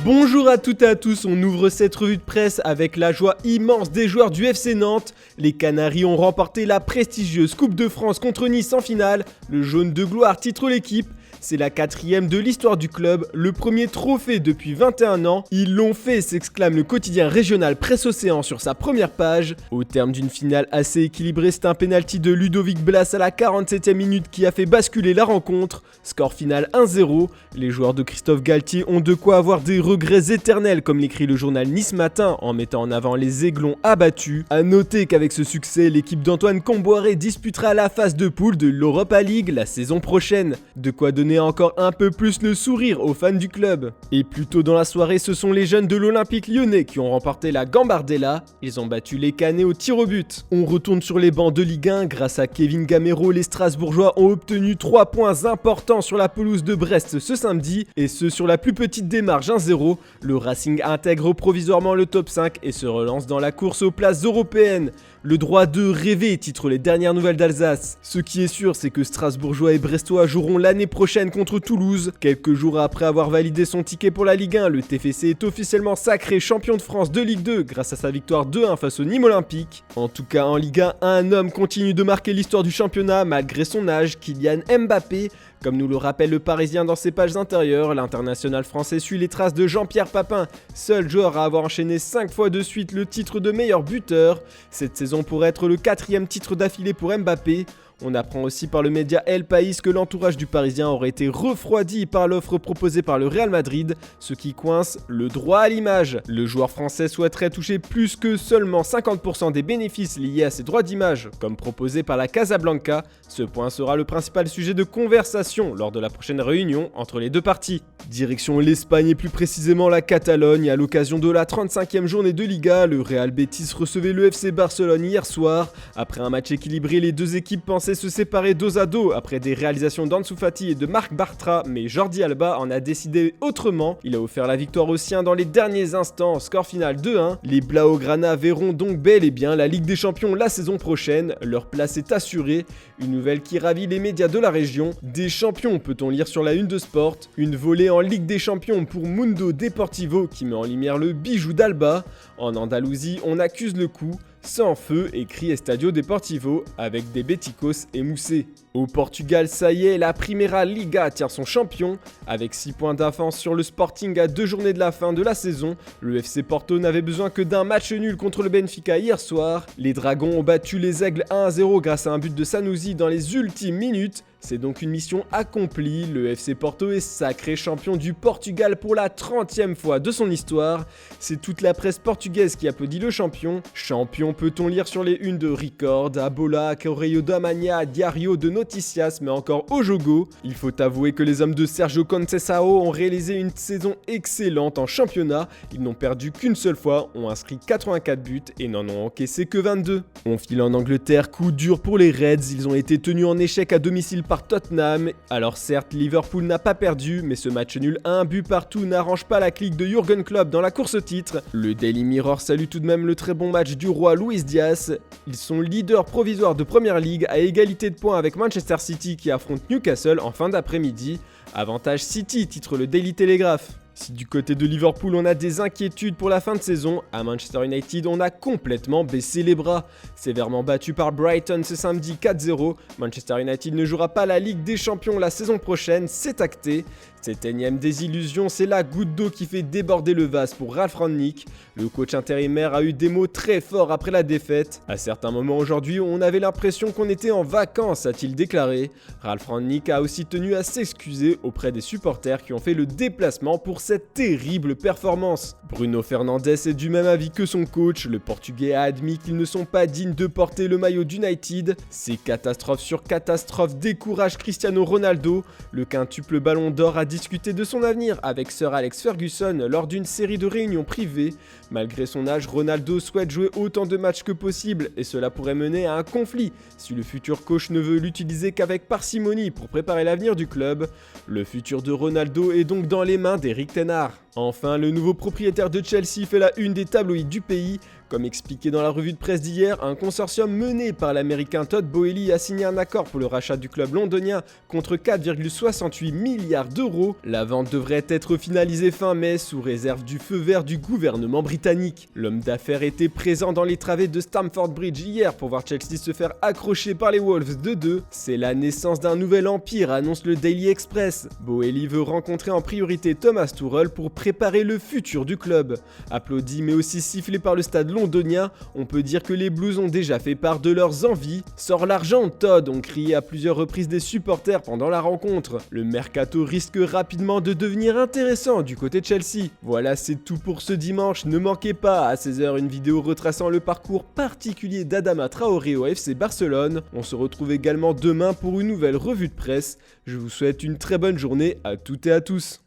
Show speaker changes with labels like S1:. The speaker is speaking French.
S1: Bonjour à toutes et à tous, on ouvre cette revue de presse avec la joie immense des joueurs du FC Nantes. Les Canaries ont remporté la prestigieuse Coupe de France contre Nice en finale. Le jaune de gloire titre l'équipe. C'est la 4e de l'histoire du club, le premier trophée depuis 21 ans. Ils l'ont fait, s'exclame le quotidien régional Presse Océan sur sa première page. Au terme d'une finale assez équilibrée, c'est un pénalty de Ludovic Blas à la 47e minute qui a fait basculer la rencontre. Score final 1-0. Les joueurs de Christophe Galtier ont de quoi avoir des regrets éternels, comme l'écrit le journal Nice Matin en mettant en avant les Aiglons abattus. A noter qu'avec ce succès, l'équipe d'Antoine Comboiré disputera la phase de poule de l'Europa League la saison prochaine. De quoi donner encore un peu plus le sourire aux fans du club. Et plus tôt dans la soirée, ce sont les jeunes de l'Olympique Lyonnais qui ont remporté la Gambardella. Ils ont battu les Canets au tir au but. On retourne sur les bancs de Ligue 1. Grâce à Kevin Gamero, les Strasbourgeois ont obtenu 3 points importants sur la pelouse de Brest ce samedi, et ce sur la plus petite des marges 1-0. Le Racing intègre provisoirement le top 5 et se relance dans la course aux places européennes. Le droit de rêver titre les dernières nouvelles d'Alsace. Ce qui est sûr, c'est que Strasbourgeois et Brestois joueront l'année prochaine contre Toulouse. Quelques jours après avoir validé son ticket pour la Ligue 1, le TFC est officiellement sacré champion de France de Ligue 2 grâce à sa victoire 2-1 face au Nîmes Olympique. En tout cas, en Ligue 1, un homme continue de marquer l'histoire du championnat malgré son âge, Kylian Mbappé. Comme nous le rappelle le Parisien dans ses pages intérieures, l'international français suit les traces de Jean-Pierre Papin, seul joueur à avoir enchaîné 5 fois de suite le titre de meilleur buteur. Cette saison pourrait être le 4e titre d'affilée pour Mbappé. On apprend aussi par le média El País que l'entourage du Parisien aurait été refroidi par l'offre proposée par le Real Madrid, ce qui coince le droit à l'image. Le joueur français souhaiterait toucher plus que seulement 50% des bénéfices liés à ses droits d'image, comme proposé par la Casablanca. Ce point sera le principal sujet de conversation lors de la prochaine réunion entre les deux parties. Direction l'Espagne et plus précisément la Catalogne. À l'occasion de la 35e journée de Liga, le Real Betis recevait le FC Barcelone hier soir. Après un match équilibré, les deux équipes pensaient se séparer dos à dos après des réalisations d'Ansu Fati et de Marc Bartra, mais Jordi Alba en a décidé autrement. Il a offert la victoire aux siens dans les derniers instants, score final 2-1. Les Blaugrana verront donc bel et bien la Ligue des Champions la saison prochaine. Leur place est assurée. Une nouvelle qui ravit les médias de la région. Des champions peut-on lire sur la une de Sport. Une volée en Ligue des Champions pour Mundo Deportivo qui met en lumière le bijou d'Alba. En Andalousie, on accuse le coup. Sans feu, écrit Estadio Deportivo, avec des béticos émoussés. Au Portugal, ça y est, la Primeira Liga tire son champion. Avec 6 points d'avance sur le Sporting à 2 journées de la fin de la saison, le FC Porto n'avait besoin que d'un match nul contre le Benfica hier soir. Les Dragons ont battu les Aigles 1-0 grâce à un but de Sanusi dans les ultimes minutes. C'est donc une mission accomplie, le FC Porto est sacré champion du Portugal pour la 30e fois de son histoire. C'est toute la presse portugaise qui applaudit le champion. Champion peut-on lire sur les unes de Record, Abola, Correio da Manhã, Diario de Noticias, mais encore au Jogo. Il faut avouer que les hommes de Sergio Conceição ont réalisé une saison excellente en championnat. Ils n'ont perdu qu'une seule fois, ont inscrit 84 buts et n'en ont encaissé que 22. On file en Angleterre, coup dur pour les Reds, ils ont été tenus en échec à domicile par Tottenham. Alors certes, Liverpool n'a pas perdu, mais ce match nul à un but partout n'arrange pas la clique de Jürgen Klopp dans la course au titre. Le Daily Mirror salue tout de même le très bon match du roi Luis Diaz. Ils sont leaders provisoires de Premier League à égalité de points avec Manchester City qui affronte Newcastle en fin d'après-midi. Avantage City, titre le Daily Telegraph. Si du côté de Liverpool on a des inquiétudes pour la fin de saison, à Manchester United on a complètement baissé les bras. Sévèrement battu par Brighton ce samedi 4-0, Manchester United ne jouera pas la Ligue des Champions la saison prochaine, c'est acté. Cette énième désillusion, c'est la goutte d'eau qui fait déborder le vase pour Ralf Rangnick. Le coach intérimaire a eu des mots très forts après la défaite. À certains moments aujourd'hui, on avait l'impression qu'on était en vacances, a-t-il déclaré. Ralf Rangnick a aussi tenu à s'excuser auprès des supporters qui ont fait le déplacement pour cette terrible performance. Bruno Fernandes est du même avis que son coach. Le Portugais a admis qu'ils ne sont pas dignes de porter le maillot d'United. Ces catastrophes sur catastrophes découragent Cristiano Ronaldo. Le quintuple ballon d'or a discuté de son avenir avec Sir Alex Ferguson lors d'une série de réunions privées. Malgré son âge, Ronaldo souhaite jouer autant de matchs que possible et cela pourrait mener à un conflit si le futur coach ne veut l'utiliser qu'avec parcimonie pour préparer l'avenir du club. Le futur de Ronaldo est donc dans les mains d'Erik ten Hag. Enfin, le nouveau propriétaire de Chelsea fait la une des tabloïds du pays. Comme expliqué dans la revue de presse d'hier, un consortium mené par l'américain Todd Boehly a signé un accord pour le rachat du club londonien contre 4,68 milliards d'euros. La vente devrait être finalisée fin mai sous réserve du feu vert du gouvernement britannique. L'homme d'affaires était présent dans les travées de Stamford Bridge hier pour voir Chelsea se faire accrocher par les Wolves de 2. C'est la naissance d'un nouvel empire, annonce le Daily Express. Boehly veut rencontrer en priorité Thomas Tuchel pour préparer le futur du club. Applaudi mais aussi sifflé par le stade londonien, on peut dire que les Blues ont déjà fait part de leurs envies. Sors l'argent, Todd, ont crié à plusieurs reprises des supporters pendant la rencontre. Le mercato risque rapidement de devenir intéressant du côté de Chelsea. Voilà, c'est tout pour ce dimanche. Ne manquez pas à 16h une vidéo retraçant le parcours particulier d'Adama Traoré au FC Barcelone. On se retrouve également demain pour une nouvelle revue de presse. Je vous souhaite une très bonne journée à toutes et à tous.